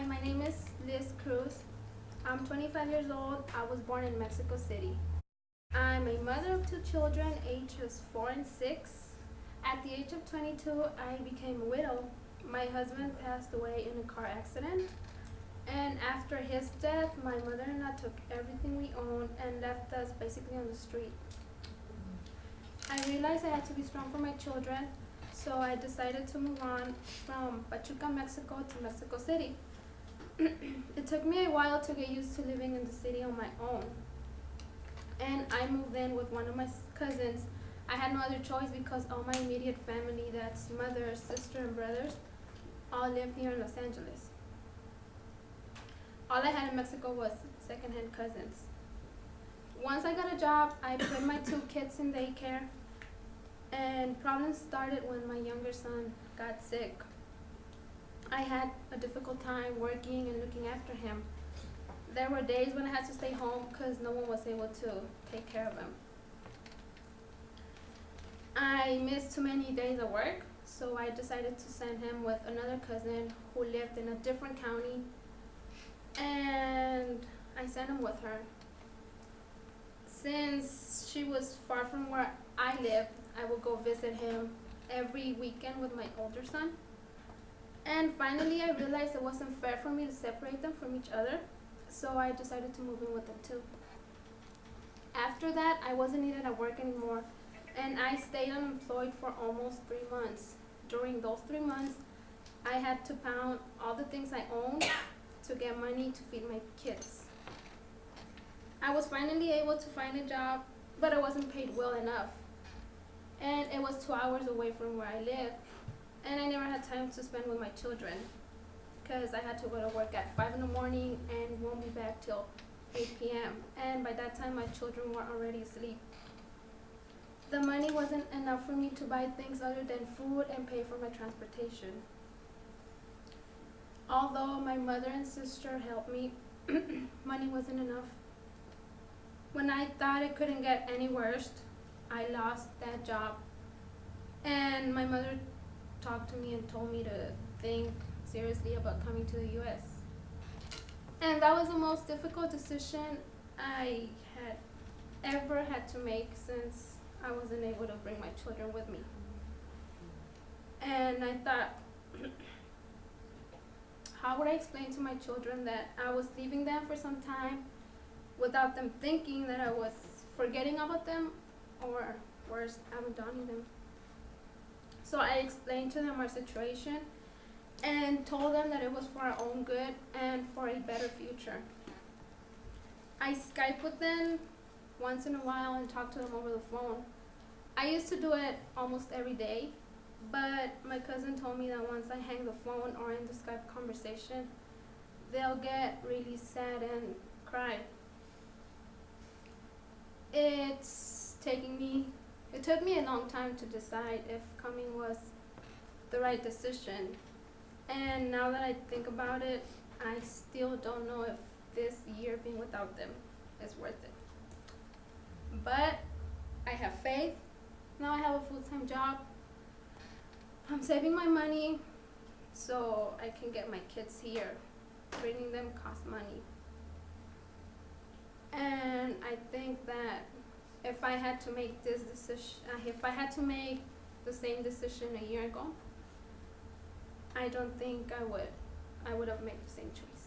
my name is Cruz. I'm 25 years old. I was born in Mexico City. I'm a mother of two children, ages 4 and 6. At the age of 22, I became a widow. My husband passed away in a car accident. And after his death, my mother-in-law took everything we owned and left us basically on the street. I realized I had to be strong for my children, so I decided to move on from Pachuca, Mexico to Mexico City. It took me a while to get used to living in the city on my own. And I moved in with one of my cousins. I had no other choice because all my immediate family, that's mother, sister, and brothers, all lived here in Los Angeles. All I had in Mexico was secondhand cousins. Once I got a job, I put my two kids in daycare, and problems started when my younger son got sick. I had a difficult time working and looking after him. There were days when I had to stay home because no one was able to take care of him. I missed too many days of work, so I decided to send him with another cousin who lived in a different county, and I sent him with her. Since she was far from where I lived, I would go visit him every weekend with my older son. And finally, I realized it wasn't fair for me to separate them from each other, so I decided to move in with them too. After that, I wasn't needed at work anymore, and I stayed unemployed for almost 3 months. During those 3 months, I had to pound all the things I owned to get money to feed my kids. I was finally able to find a job, but I wasn't paid well enough. And it was 2 hours away from where I lived, and I never had time to spend with my children because I had to go to work at 5 in the morning and won't be back till 8 p.m. And by that time, my children were already asleep. The money wasn't enough for me to buy things other than food and pay for my transportation. Although my mother and sister helped me, money wasn't enough. When I thought it couldn't get any worse, I lost that job. And my mother talked to me and told me to think seriously about coming to the US. And that was the most difficult decision I had ever had to make since I wasn't able to bring my children with me. And I thought, how would I explain to my children that I was leaving them for some time without them thinking that I was forgetting about them or worse, abandoning them? So I explained to them our situation and told them that it was for our own good and for a better future. I Skype with them once in a while and talk to them over the phone. I used to do it almost every day, but my cousin told me that once I hang the phone or in the Skype conversation, they'll get really sad and cry. It took me a long time to decide if coming was the right decision. And now that I think about it, I still don't know if this year being without them is worth it. But I have faith. Now I have a full-time job. I'm saving my money so I can get my kids here. Bringing them costs money. And I think that if I had to make this decision, if I had to make the same decision a year ago, I don't think I would have made the same choice.